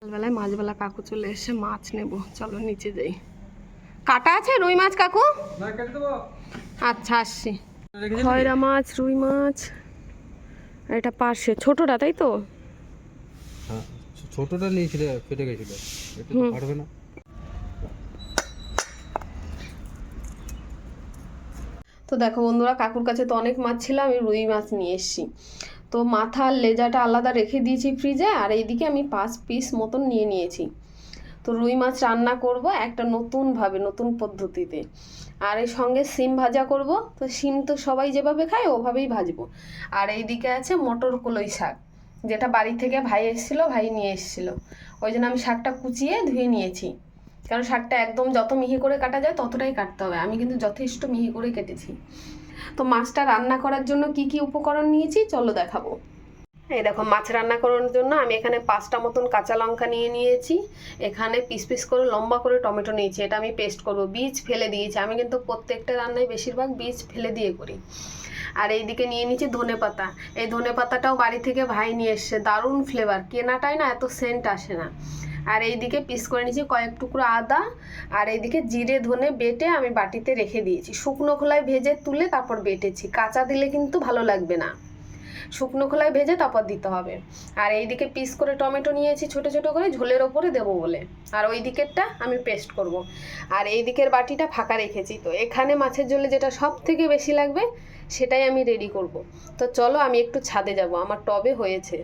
সকালবেলায় মাছবেলা কাকু চলে এসে মাছ নেব, চলো নিচে যাই। কাটা আছে রুই মাছ কাকু? আচ্ছা আসছি। খয়রা মাছ, রুই মাছ, আর এটা পার্শে ছোটটা, তাই তো? হ্যাঁ, ছোটটা নিয়েছিলে, ফেটে গেছিল, এটা তো ফাটবে না। তো দেখো বন্ধুরা, কাকুর কাছে তো অনেক মাছ ছিল, আমি রুই মাছ নিয়ে এসেছি। তো মাথা আর লেজাটা আলাদা রেখে দিয়েছি ফ্রিজে, আর এইদিকে আমি 5 পিস মতন নিয়ে নিয়েছি। তো রুই মাছ রান্না করব একটা নতুনভাবে, নতুন পদ্ধতিতে। আর এর সঙ্গে শিম ভাজা করব। তো শিম তো সবাই যেভাবে খায় ওভাবেই ভাজবো। আর এইদিকে আছে মটর কলই শাক, যেটা বাড়ি থেকে ভাই এসেছিলো, ভাই নিয়ে এসেছিলো। ওই জন্য আমি শাকটা কুচিয়ে ধুয়ে নিয়েছি, কারণ শাকটা একদম যত মিহি করে কাটা যায় ততটাই কাটতে হবে। আমি কিন্তু যথেষ্ট মিহি করে কেটেছি। তো মাছটা রান্না করার জন্য কি কি উপকরণ নিয়েছি চলো দেখাবো। এই দেখো, মাছ রান্না করার জন্য আমি এখানে 5টা মতন কাঁচা লঙ্কা নিয়ে নিয়েছি। এখানে পিস পিস করে লম্বা করে টমেটো নিয়েছি, এটা আমি পেস্ট করব। বীজ ফেলে দিয়েছি, আমি কিন্তু প্রত্যেকটা রান্নায় বেশিরভাগ বীজ ফেলে দিয়ে করি। আর এইদিকে নিয়ে নিয়েছি ধনেপাতা। এই ধনেপাতাটাও বাড়ি থেকে ভাই নিয়ে এসছে, দারুণ ফ্লেভার, কেনাটাই না এত সেন্ট আসে না। আর এইদিকে পিস করে নিয়েছি কয়েক টুকরো আদা। আর এইদিকে জিরে ধনে বেটে আমি বাটিতে রেখে দিয়েছি, শুকনো খোলায় ভেজে তুলে তারপর বেটেছি। কাঁচা দিলে কিন্তু ভালো লাগবে না, শুকনো খোলায় ভেজে তারপর দিতে হবে। আর এইদিকে পিস করে টমেটো নিয়েছি ছোট ছোট করে, ঝোলের ওপরে দেবো বলে। আর ওই দিকেরটা আমি পেস্ট করব। আর এই দিকের বাটিটা ফাঁকা রেখেছি। তো এখানে মাছের ঝোলে যেটা সব থেকে বেশি লাগবে সেটাই আমি রেডি করব। তো চলো আমি একটু ছাদে যাব, আমার টবে হয়েছে।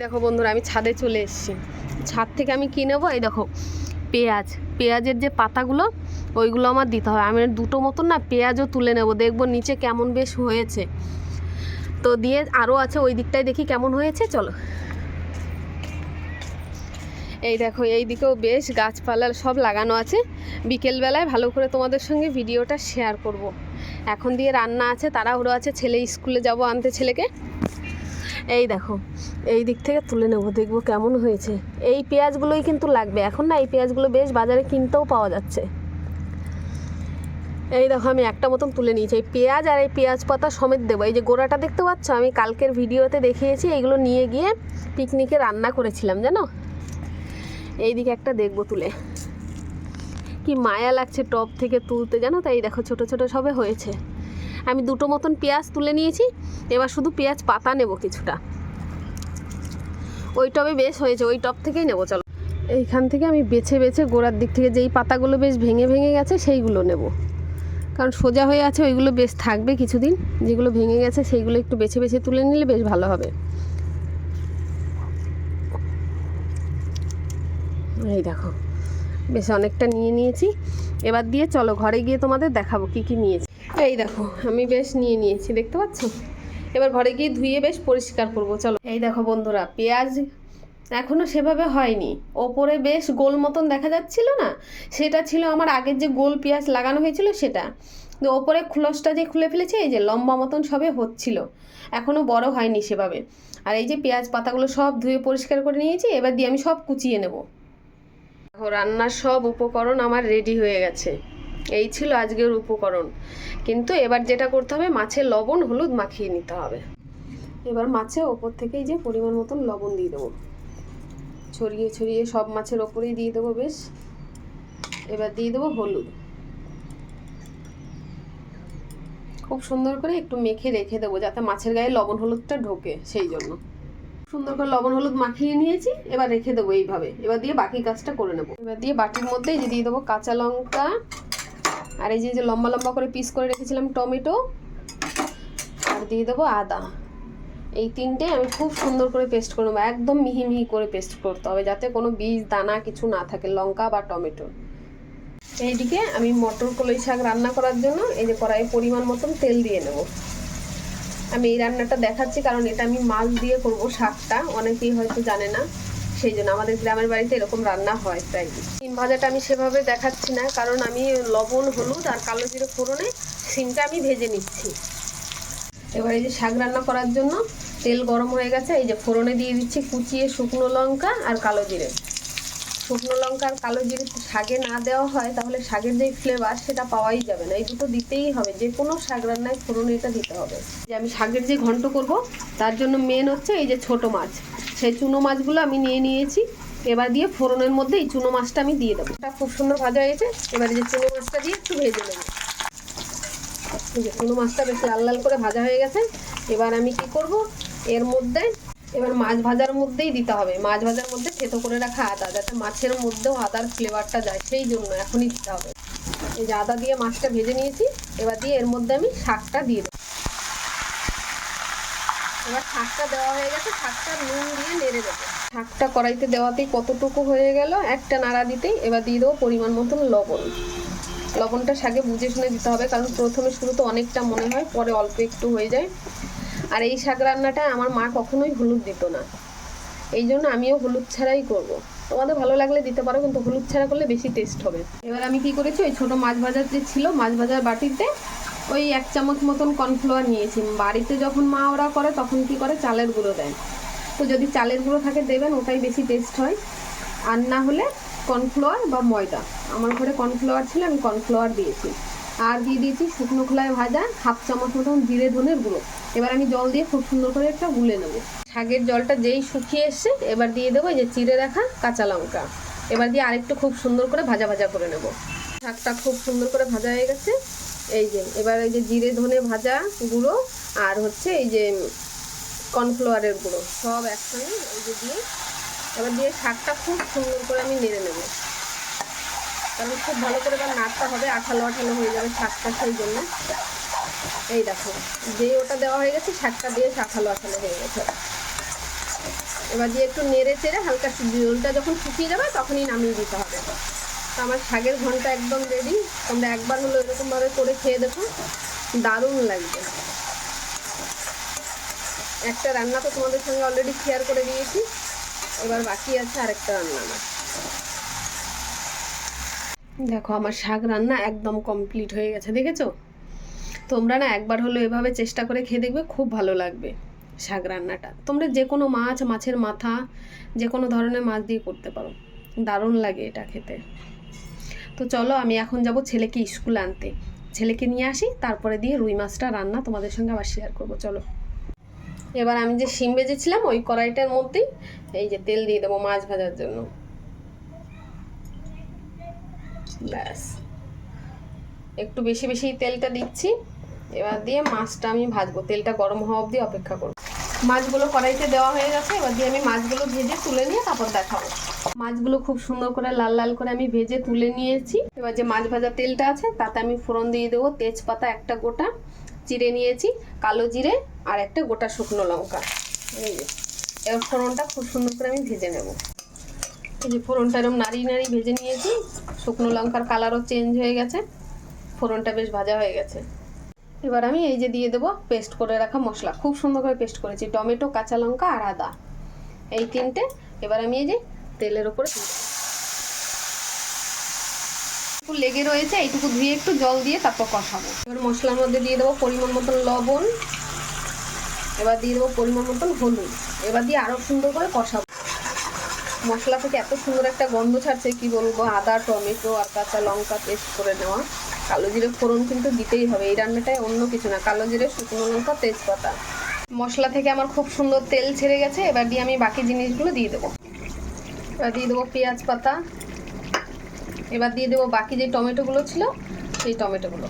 দেখো বন্ধুরা, আমি ছাদে চলে এসেছি। ছাদ থেকে আমি কি নেবো, এই দেখো পেঁয়াজের যে পাতাগুলো ওইগুলো আমার দিতে হবে। আমি 2টো মতন না পেঁয়াজও তুলে নেব, দেখবো নিচে কেমন বেশ হয়েছে। তো দিয়ে আরও আছে ওই দিকটায়, দেখি কেমন হয়েছে। চলো, এই দেখো এই দিকেও বেশ গাছপালা সব লাগানো আছে। বিকেলবেলায় ভালো করে তোমাদের সঙ্গে ভিডিওটা শেয়ার করব। এখন দিয়ে রান্না আছে, তাড়াহুড়ো আছে, ছেলে স্কুলে যাব আনতে ছেলেকে। এই দেখো এই দিক থেকে তুলে নেব, দেখবো কেমন হয়েছে। এই পেঁয়াজগুলোই কিন্তু লাগবে এখন না, এই পেঁয়াজগুলো বেশ বাজারে কিনতেও পাওয়া যাচ্ছে। এই দেখো আমি একটা মতন তুলে নিয়েছি। এই পেঁয়াজ আর এই পেঁয়াজ পাতা সমেত দেবো। এই যে গোড়াটা দেখতে পাচ্ছ, আমি কালকের ভিডিওতে দেখিয়েছি, এইগুলো নিয়ে গিয়ে পিকনিকে রান্না করেছিলাম জানো। এইদিকে একটা দেখবো তুলে, কি মায়া লাগছে টব থেকে তুলতে জানো। তাই দেখো ছোট ছোট সবে হয়েছে। আমি 2টো মতন পেঁয়াজ তুলে নিয়েছি, এবার শুধু পেঁয়াজ পাতা নেব কিছুটা। ওই টবে বেশ হয়েছে, ওই টব থেকেই নেবো। চলো, এইখান থেকে আমি বেছে বেছে গোড়ার দিক থেকে যেই পাতাগুলো বেশ ভেঙে ভেঙে গেছে সেইগুলো নেব, কারণ সোজা হয়ে আছে ওইগুলো বেশ থাকবে কিছুদিন। যেগুলো ভেঙে গেছে সেইগুলো একটু বেছে বেছে তুলে নিলে বেশ ভালো হবে। এই দেখো বেশ অনেকটা নিয়ে নিয়েছি। এবার দিয়ে চলো ঘরে গিয়ে তোমাদের দেখাবো কি কি নিয়েছি। এই দেখো আমি বেশ নিয়ে নিয়েছি, দেখতে পাচ্ছ। এবার ঘরে গিয়ে ধুয়ে বেশ পরিষ্কার করবো। চলো, এই দেখো বন্ধুরা, পেঁয়াজ এখনও সেভাবে হয়নি। ওপরে বেশ গোল মতন দেখা যাচ্ছিল না, সেটা ছিল আমার আগের যে গোল পেঁয়াজ লাগানো হয়েছিল সেটা। ওপরে খোলসটা যে খুলে ফেলেছে, এই যে লম্বা মতন সবে হচ্ছিল, এখনও বড় হয়নি সেভাবে। আর এই যে পেঁয়াজ পাতাগুলো সব ধুয়ে পরিষ্কার করে নিয়েছি, এবার দিয়ে আমি সব কুচিয়ে নেব। দেখো রান্নার সব উপকরণ আমার রেডি হয়ে গেছে। এই ছিল আজকের উপকরণ। কিন্তু এবার যেটা করতে হবে, মাছে লবণ হলুদ মাখিয়ে নিতে হবে। এবার মাছে ওপর থেকেই যে পরিমাণ মতন লবণ দিয়ে দেবো, ছড়িয়ে ছড়িয়ে সব মাছের ওপরেই দিয়ে দেবো বেশ। এবার দিয়ে দেবো হলুদ, খুব সুন্দর করে একটু মেখে রেখে দেবো যাতে মাছের গায়ে লবণ হলুদটা ঢোকে, সেই জন্য সুন্দর করে লবণ হলুদ মাখিয়ে নিয়েছি। এবার রেখে দেবো এইভাবে। এবার দিয়ে বাকি কাজটা করে নেবো। এবার দিয়ে বাটির মধ্যে এই যে দিয়ে দেবো কাঁচা লঙ্কা, আর এই যে লম্বা লম্বা করে পিস করে রেখেছিলাম টমেটো, আর দিয়ে দেবো আদা। এই 3টে আমি খুব সুন্দর করে পেস্ট করে নেবো, একদম মিহি মিহি করে পেস্ট করতে হবে যাতে কোনো বীজ দানা কিছু না থাকে লঙ্কা বা টমেটো। এইদিকে আমি মটর কলই শাক রান্না করার জন্য এই যে কড়াইয়ে পরিমাণ মতন তেল দিয়ে নেব। আমি এই রান্নাটা দেখাচ্ছি কারণ এটা আমি মাছ দিয়ে করব শাকটা, অনেকেই হয়তো জানে না, সেই জন্য আমাদের গ্রামের বাড়িতে এরকম রান্না হয় প্রায়। শিম ভাজাটা আমি সেভাবে দেখাচ্ছি না, কারণ আমি লবণ হলুদ আর কালো জিরে ফোড়নে শিমটা আমি ভেজে নিচ্ছি। এবার এই যে শাক রান্না করার জন্য তেল গরম হয়ে গেছে, এই যে ফোড়নে দিয়ে দিচ্ছি কুচিয়ে শুকনো লঙ্কা আর কালো জিরে। শুকনো লঙ্কা আর কালো জিরে শাকে না দেওয়া হয় তাহলে শাকের যে ফ্লেভার সেটা পাওয়াই যাবে না। এই দুটো দিতেই হবে, যে কোনো শাক রান্নায় ফোড়নে এটা দিতে হবে। যে আমি শাকের যে ঘন্ট করব তার জন্য মেন হচ্ছে এই যে ছোট মাছ, সেই চুনো মাছগুলো আমি নিয়ে নিয়েছি। এবার দিয়ে ফোড়নের মধ্যে এই চুনো মাছটা আমি দিয়ে দেবো। এটা খুব সুন্দর ভাজা হয়েছে। এবারে যে চুনো মাছটা দিয়ে একটু ভেজে নেবো। এই যে চুনো মাছটা বেশ লাল লাল করে ভাজা হয়ে গেছে। এবার আমি কি করব, এর মধ্যে এবার মাছ ভাজার মধ্যেই দিতে হবে। মাছ ভাজার মধ্যে থেতো করে রাখা আদা, যাতে মাছের মধ্যেও আদার ফ্লেভারটা যায়, সেই জন্য এখনই দিতে হবে। এই যে আদা দিয়ে মাছটা ভেজে নিয়েছি। এবার দিয়ে এর মধ্যে আমি শাকটা দিয়ে দেবো। এবার শাকটা দেওয়া হয়ে গেছে, শাকটা নুন দিয়ে নেড়ে দেবো। শাকটা কড়াইতে দেওয়াতেই কতটুকু হয়ে গেল, একটা নাড়া দিতেই। এবার দিয়ে দেবো পরিমাণ মতন লবণ। লবণটা শাকে বুঝে শুনে দিতে হবে, কারণ প্রথমে শুরুতে অনেকটা মনে হয়, পরে অল্প একটু হয়ে যায়। আর এই শাক রান্নাটা আমার মা কখনোই হলুদ দিত না, এই জন্য আমিও হলুদ ছাড়াই করব। তোমাদের ভালো লাগলে দিতে পারো, কিন্তু হলুদ ছাড়া করলে বেশি টেস্ট হবে। এবার আমি কি করেছি, ওই ছোটো মাছ ভাজার যে ছিল, মাছ ভাজার বাটিতে ওই 1 চামচ মতন কর্নফ্লাওয়ার নিয়েছি। বাড়িতে যখন মা ওরা করে তখন কি করে, চালের গুঁড়ো দেয়। তো যদি চালের গুঁড়ো থাকে দেবেন, ওটাই বেশি টেস্ট হয়। আর না হলে কর্নফ্লাওয়ার বা ময়দা। আমার ঘরে কর্নফ্লাওয়ার ছিল, আমি কর্নফ্লাওয়ার দিয়েছি। আর দিয়ে দিয়েছি শুকনো খোলায় ভাজা 1/2 চামচ মতন জিরে ধনের গুঁড়ো। এবার আমি জল দিয়ে খুব সুন্দর করে একটা গুলে নেবো। শাকের জলটা যেই শুকিয়ে এসছে, এবার দিয়ে দেবো এই যে চিড়ে রাখা কাঁচা লঙ্কা। এবার দিয়ে আরেকটু খুব সুন্দর করে ভাজা ভাজা করে নেব। শাকটা খুব সুন্দর করে ভাজা হয়ে গেছে। এই যে এবার এই যে জিরে ধনে ভাজা গুঁড়ো আর হচ্ছে এই যে কর্নফ্লাওয়ারের গুঁড়ো সব একসঙ্গে এই যে দিয়ে, এবার দিয়ে শাকটা খুব সুন্দর করে আমি নেড়ে নেব। কারণ খুব ভালো করে এবার নাড়তে হবে, আঠালো আঠালো হয়ে যাবে শাকটা, সেই জন্য। এই দেখো, যে ওটা দেওয়া হয়ে গেছে, শাকটা দিয়ে আঠালো আঠালো হয়ে গেছে। এবার দিয়ে একটু নেড়ে চেড়ে হালকা ঝোলটা যখন শুকিয়ে যাবে তখনই নামিয়ে দিতে হবে। তো আমার শাকের ঘন্টা একদম রেডি। তোমরা একবার হলো এরকমভাবে করে খেয়ে দেখো, দারুণ লাগবে। একটা রান্না তো তোমাদের সঙ্গে অলরেডি শেয়ার করে দিয়েছি, এবার বাকি আছে আরেকটা রান্না আমার। দেখো আমার শাক রান্না একদম কমপ্লিট হয়ে গেছে, দেখেছো? তোমরা না একবার হলো এভাবে চেষ্টা করে খেয়ে দেখবে, খুব ভালো লাগবে শাক রান্নাটা। তোমরা যে কোনো মাছ, মাছের মাথা, যে কোনো ধরনের মাছ দিয়ে করতে পারো, দারুণ লাগে এটা খেতে। তো চলো আমি এখন যাব ছেলেকে স্কুলে আনতে, ছেলেকে নিয়ে আসি, তারপরে দিয়ে রুই মাছটা রান্না তোমাদের সঙ্গে আবার শেয়ার করবো। চলো। এবার আমি যে শিম ভেজেছিলাম ওই কড়াইটার মধ্যেই এই যে তেল দিয়ে দেবো মাছ ভাজার জন্য। ব্যাস, একটু বেশি বেশি তেলটা দিচ্ছি। এবার দিয়ে মাছটা আমি ভাজবো, তেলটা গরম হওয়া অবধি অপেক্ষা করব। মাছগুলো কড়াইতে দেওয়া হয়ে গেছে, এবার দিয়ে আমি মাছগুলো ভেজে তুলে নিয়ে তারপর দেখাবো। মাছগুলো খুব সুন্দর করে লাল লাল করে আমি ভেজে তুলে নিয়েছি। এবার যে মাছ ভাজা তেলটা আছে তাতে আমি ফোড়ন দিয়ে দেবো তেজপাতা একটা গোটা, চিড়ে নিয়েছি কালো জিরে, আর একটা গোটা শুকনো লঙ্কা। এই যে এবার ফোড়নটা খুব সুন্দর করে আমি ভেজে নেব। এই যে ফোড়নটা এরকম নাড়িয়ে নাড়িয়ে ভেজে নিয়েছি, শুকনো লঙ্কার কালারও চেঞ্জ হয়ে গেছে, ফোড়নটা বেশ ভাজা হয়ে গেছে। এবার আমি এই যে দিয়ে দেবো পেস্ট করে রাখা মশলা, খুব সুন্দর করে পেস্ট করেছি, টমেটো, কাঁচা লঙ্কা আর আদা, এই তিনটে। এবার আমি এই যে তেলের ওপরে দিয়ে দেবো। একটু লেগে রয়েছে, এইটুকু ধুয়ে একটু জল দিয়ে তারপর কষাবো। এবার মশলার মধ্যে দিয়ে দেবো পরিমাণ মতন লবণ, এবার দিয়ে দেবো পরিমাণ মতন হলুদ। এবার দিয়ে আরও সুন্দর করে কষাবো। মশলা থেকে এত সুন্দর একটা গন্ধ ছাড়ছে, কি বলবো। আদা, টমেটো আর কাঁচা লঙ্কা পেস্ট করে নেওয়া, কালো জিরে ফোড়ন কিন্তু দিতেই হবে এই রান্নাটায়, অন্য কিছু না। কালো জিরে, শুকনো লঙ্কা, তেজপাতা। মশলা থেকে আমার খুব সুন্দর তেল ছেড়ে গেছে। এবার দিয়ে আমি বাকি জিনিসগুলো দিয়ে দেবো। এবার দিয়ে দেবো পেঁয়াজ পাতা। এবার দিয়ে দেবো বাকি যে টমেটোগুলো ছিল সেই টমেটোগুলো।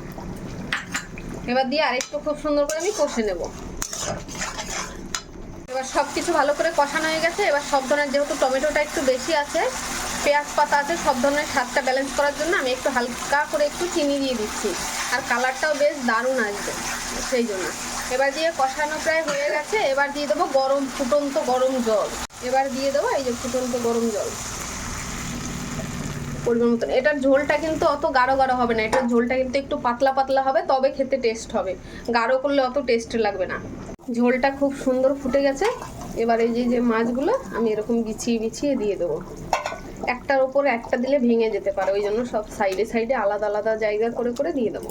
এবার দিয়ে আরেকটু খুব সুন্দর করে আমি কষে নেব। এবার সব কিছু ভালো করে কষানো হয়ে গেছে। এবার সব ধরনের, যেহেতু টমেটোটা একটু বেশি আছে, পেঁয়াজ পাতা আছে, সব ধরনের স্বাদটা ব্যালেন্স করার জন্য আমি একটু হালকা করে একটু চিনি দিয়ে দিচ্ছি, আর কালারটাও বেশ দারুণ আসবে সেই জন্য। এবার দিয়ে কষানো প্রায় হয়ে গেছে। এবার দিয়ে দেবো গরম ফুটন্ত গরম জল। এবার দিয়ে দেবো এই যে ফুটন্ত গরম জল পরিমাণ মতন। এটার ঝোলটা কিন্তু অত গাঢ় গাঢ় হবে না, এটার ঝোলটা কিন্তু একটু পাতলা পাতলা হবে, তবে খেতে টেস্ট হবে। গাঢ় করলে অত টেস্ট লাগবে না। ঝোলটা খুব সুন্দর ফুটে গেছে। এবার এই যে মাছগুলো আমি এরকম বিছিয়ে বিছিয়ে দিয়ে দেবো। একটার ওপরে একটা দিলে ভেঙে যেতে পারে, ওই জন্য সব সাইডে সাইডে আলাদা আলাদা জায়গা করে করে দিয়ে দেবো।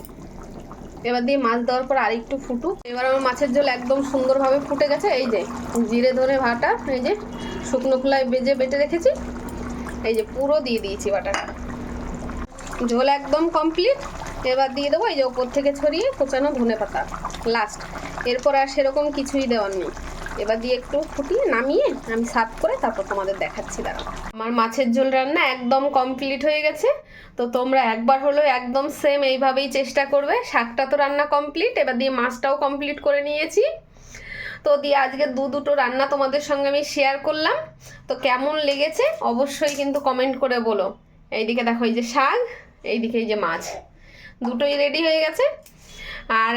এবার দিয়ে মাছ দেওয়ার পর আরেকটু ফুটুক। এবার আমার মাছের ঝোল একদম সুন্দরভাবে ফুটে গেছে। এই যে জিরে ধনে বাটা, এই যে শুকনো খোলায় বেটে রেখেছি, এই যে পুরো দিয়ে দিয়েছি বাটাটা। ঝোল একদম কমপ্লিট। এবার দিয়ে দেবো এই যে ওপর থেকে ছড়িয়ে কোচানো ধনে পাতা লাস্ট। এরপর আর সেরকম কিছুই দেওয়ার নেই। এবার দিয়ে একটু ফুটিয়ে নামিয়ে আমি সার্ভ করে তারপর তোমাদের দেখাচ্ছি। দাঁড়াও, আমার মাছের ঝোল রান্না একদম কমপ্লিট হয়ে গেছে। তো তোমরা একবার হলো একদম সেম এইভাবেই চেষ্টা করবে। শাকটা তো রান্না কমপ্লিট, এবার দিয়ে মাছটাও কমপ্লিট করে নিয়েছি। তো দিয়ে আজকে দুটো রান্না তোমাদের সঙ্গে আমি শেয়ার করলাম। তো কেমন লেগেছে অবশ্যই কিন্তু কমেন্ট করে বলো। এইদিকে দেখো এই যে শাক, এইদিকে এই যে মাছ, দুটোই রেডি হয়ে গেছে। আর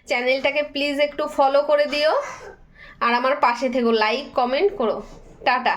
চ্যানেলটাকে প্লিজ একটু ফলো করে দিও আর আমার পাশে থেকো, লাইক কমেন্ট করো। টাটা।